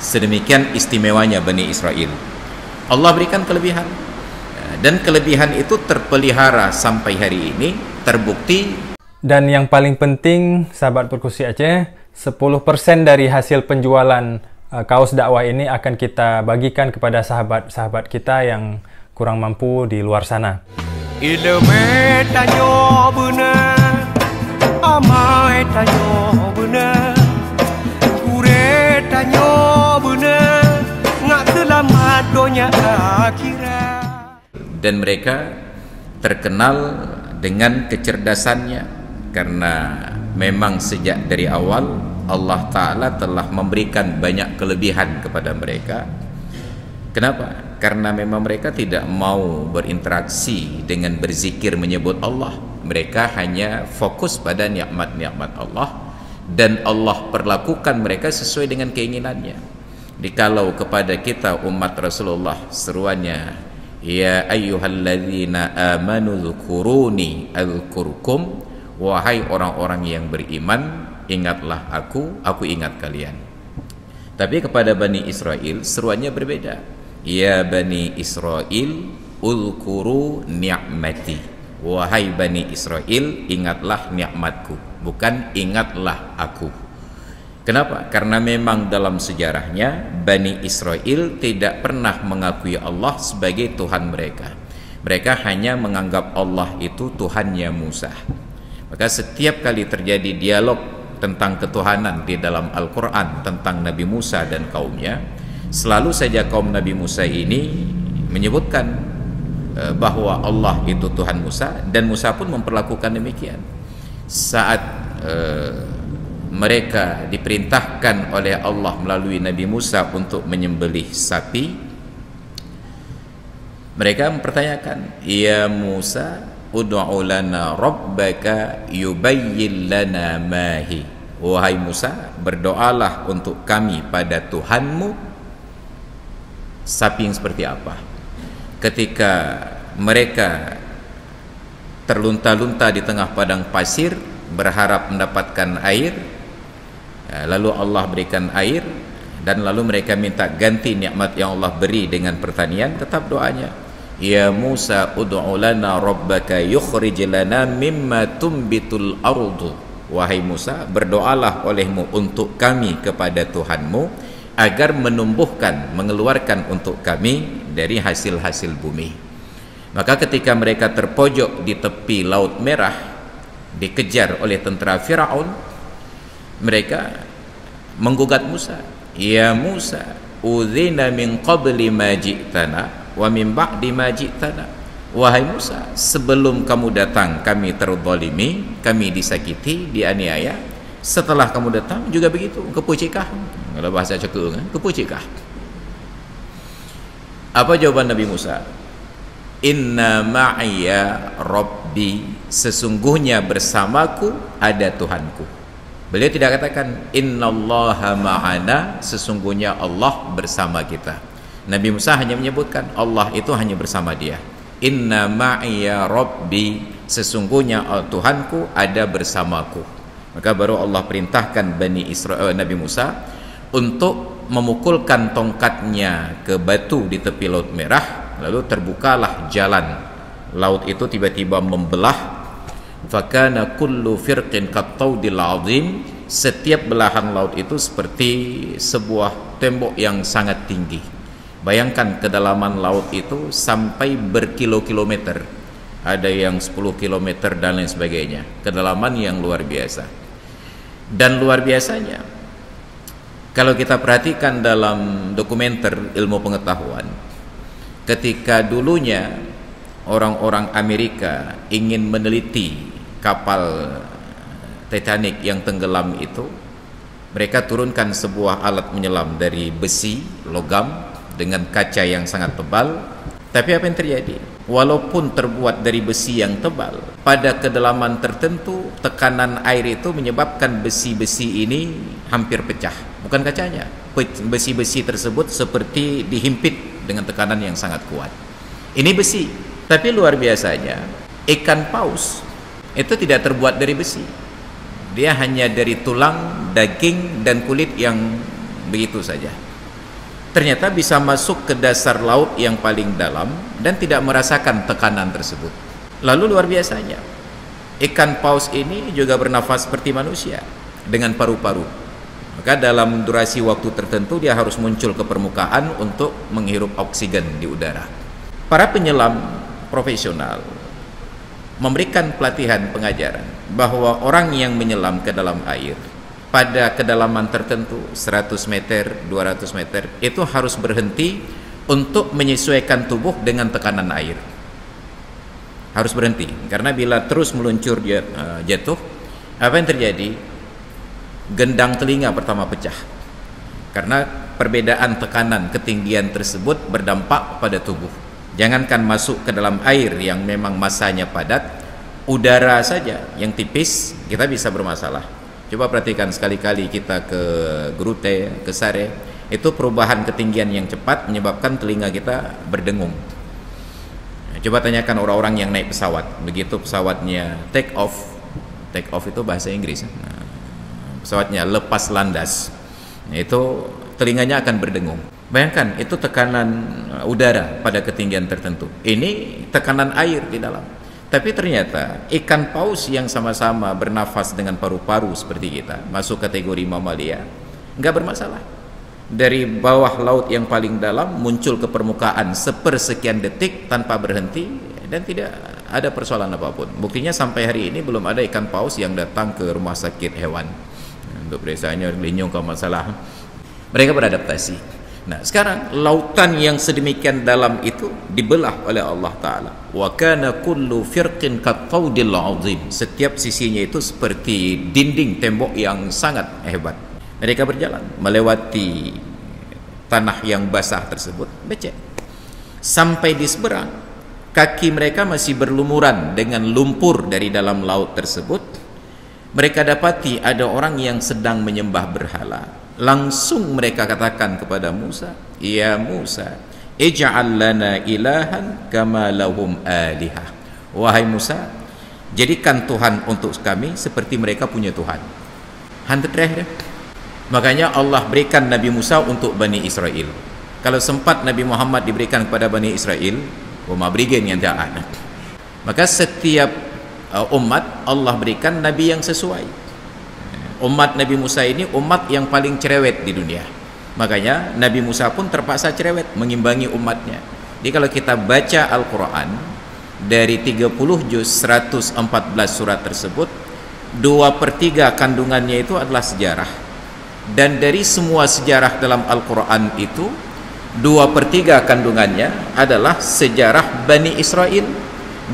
Sedemikian istimewanya Bani Israel. Allah berikan kelebihan, dan kelebihan itu terpelihara sampai hari ini, terbukti. Dan yang paling penting, sahabat Perkusi Aceh, 10% dari hasil penjualan kaos dakwah ini akan kita bagikan kepada sahabat-sahabat kita yang kurang mampu di luar sana. Ilmu tanyo benar, amai tanyo benar, kure tanyo benar, ngak selamat dunia akhirat. Dan mereka terkenal dengan kecerdasannya, karena memang sejak dari awal Allah Ta'ala telah memberikan banyak kelebihan kepada mereka. Kenapa? Karena memang mereka tidak mau berinteraksi dengan berzikir menyebut Allah. Mereka hanya fokus pada nikmat-nikmat Allah, dan Allah perlakukan mereka sesuai dengan keinginannya. Dikalau kepada kita umat Rasulullah seruannya, ya ayyuhalladzina amanu dzkuruni adzkurkum, wahai orang-orang yang beriman, ingatlah aku ingat kalian. Tapi kepada Bani Israel seruannya berbeda. Ya Bani Israel uzkuru ni'mati, wahai Bani Israel, ingatlah nikmatku, bukan ingatlah aku. Kenapa? Karena memang dalam sejarahnya Bani Israel tidak pernah mengakui Allah sebagai Tuhan mereka. Mereka hanya menganggap Allah itu Tuhannya Musa. Maka setiap kali terjadi dialog tentang ketuhanan di dalam Al-Quran tentang Nabi Musa dan kaumnya, selalu saja kaum Nabi Musa ini menyebutkan bahwa Allah itu Tuhan Musa, dan Musa pun memperlakukan demikian. Saat mereka diperintahkan oleh Allah melalui Nabi Musa untuk menyembelih sapi, mereka mempertanyakan, ya Musa ud'u lana rabbaka yubayyin lana mahi, wahai Musa, berdoalah untuk kami pada Tuhanmu, sapi yang seperti apa. Ketika mereka terlunta-lunta di tengah padang pasir berharap mendapatkan air, lalu Allah berikan air, dan lalu mereka minta ganti nikmat yang Allah beri dengan pertanian, tetap doanya, ya Musa ud'u lana rabbaka yukhrij lana mimma tumbitul ardu, wahai Musa, berdoalah olehmu untuk kami kepada Tuhanmu agar menumbuhkan, mengeluarkan untuk kami dari hasil-hasil bumi. Maka ketika mereka terpojok di tepi Laut Merah, dikejar oleh tentara Firaun, mereka menggugat Musa, ya Musa udzina min qabli ma ji'tana wa min ba'di ma ji'tana, wahai Musa, sebelum kamu datang kami terzalimi, kami disakiti, dianiaya, setelah kamu datang juga begitu, kepucikah? Kalau bahasa cekuk kan, kepucikah? Apa jawaban Nabi Musa? Inna ma'iyya rabbi, sesungguhnya bersamaku ada Tuhanku. Beliau tidak katakan innallaha ma'ana, sesungguhnya Allah bersama kita. Nabi Musa hanya menyebutkan Allah itu hanya bersama dia. Inna ma'iyya rabbi, sesungguhnya Tuhanku ada bersamaku. Maka baru Allah perintahkan Bani Israel, Nabi Musa, untuk memukulkan tongkatnya ke batu di tepi Laut Merah, lalu terbukalah jalan. Laut itu tiba-tiba membelah. Fakana kullu firqin kattaudil azim, setiap belahan laut itu seperti sebuah tembok yang sangat tinggi. Bayangkan kedalaman laut itu sampai berkilo-kilometer, ada yang 10 kilometer dan lain sebagainya, kedalaman yang luar biasa. Dan luar biasanya, kalau kita perhatikan dalam dokumenter ilmu pengetahuan, ketika dulunya orang-orang Amerika ingin meneliti kapal Titanic yang tenggelam itu, mereka turunkan sebuah alat menyelam dari besi, logam, dengan kaca yang sangat tebal. Tapi apa yang terjadi? Walaupun terbuat dari besi yang tebal, pada kedalaman tertentu tekanan air itu menyebabkan besi-besi ini hampir pecah. Bukan kacanya, besi-besi tersebut seperti dihimpit dengan tekanan yang sangat kuat. Ini besi. Tapi luar biasanya, ikan paus itu tidak terbuat dari besi. Dia hanya dari tulang, daging, dan kulit yang begitu saja. ternyata bisa masuk ke dasar laut yang paling dalam dan tidak merasakan tekanan tersebut. Lalu luar biasanya, ikan paus ini juga bernafas seperti manusia dengan paru-paru. Maka dalam durasi waktu tertentu dia harus muncul ke permukaan untuk menghirup oksigen di udara. Para penyelam profesional memberikan pelatihan pengajaran bahwa orang yang menyelam ke dalam air pada kedalaman tertentu 100 meter, 200 meter itu harus berhenti untuk menyesuaikan tubuh dengan tekanan air. Harus berhenti, karena bila terus meluncur jatuh, apa yang terjadi? Gendang telinga pertama pecah, karena perbedaan tekanan ketinggian tersebut berdampak pada tubuh. Jangankan masuk ke dalam air yang memang masanya padat, udara saja yang tipis kita bisa bermasalah. Coba perhatikan sekali-kali kita ke Grute, ke Sare, itu perubahan ketinggian yang cepat menyebabkan telinga kita berdengung. Coba tanyakan orang-orang yang naik pesawat, begitu pesawatnya take off itu bahasa Inggris. Pesawatnya lepas landas, itu telinganya akan berdengung. Bayangkan, itu tekanan udara pada ketinggian tertentu. Ini tekanan air di dalam. Tapi ternyata ikan paus yang sama-sama bernafas dengan paru-paru seperti kita, masuk kategori mamalia, nggak bermasalah. Dari bawah laut yang paling dalam muncul ke permukaan sepersekian detik tanpa berhenti dan tidak ada persoalan apapun. Buktinya sampai hari ini belum ada ikan paus yang datang ke rumah sakit hewan untuk periksanya linyung ke masalah. Mereka beradaptasi. Nah, sekarang lautan yang sedemikian dalam itu dibelah oleh Allah Ta'ala. Wa kana kullu firqin kattaudil azim. Setiap sisinya itu seperti dinding tembok yang sangat hebat. Mereka berjalan melewati tanah yang basah tersebut, becek. Sampai di seberang, kaki mereka masih berlumuran dengan lumpur dari dalam laut tersebut. Mereka dapati ada orang yang sedang menyembah berhala. Langsung mereka katakan kepada Musa, "Ya Musa, ij'al lana ilahan kama lahum alihah." Wahai Musa, jadikan Tuhan untuk kami seperti mereka punya Tuhan. Hantu terakhir. Makanya Allah berikan Nabi Musa untuk Bani Israel. Kalau sempat Nabi Muhammad diberikan kepada Bani Israel, wama brigen yang tidak. Maka setiap umat Allah berikan Nabi yang sesuai. Umat Nabi Musa ini umat yang paling cerewet di dunia. Makanya Nabi Musa pun terpaksa cerewet mengimbangi umatnya. Jadi kalau kita baca Al-Quran dari 30 juz 114 surat tersebut, 2/3 kandungannya itu adalah sejarah. Dan dari semua sejarah dalam Al-Quran itu 2/3 kandungannya adalah sejarah Bani Israel.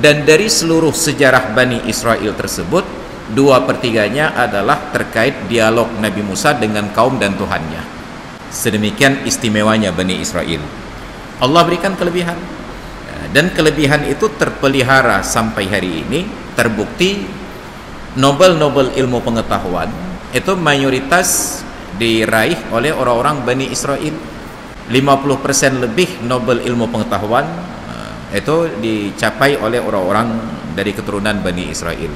Dan dari seluruh sejarah Bani Israel tersebut 2/3-nya adalah terkait dialog Nabi Musa dengan kaum dan Tuhannya. Sedemikian istimewanya Bani Israel. Allah berikan kelebihan, dan kelebihan itu terpelihara sampai hari ini. Terbukti Nobel ilmu pengetahuan itu mayoritas diraih oleh orang-orang Bani Israel. 50% lebih Nobel ilmu pengetahuan itu dicapai oleh orang-orang dari keturunan Bani Israel.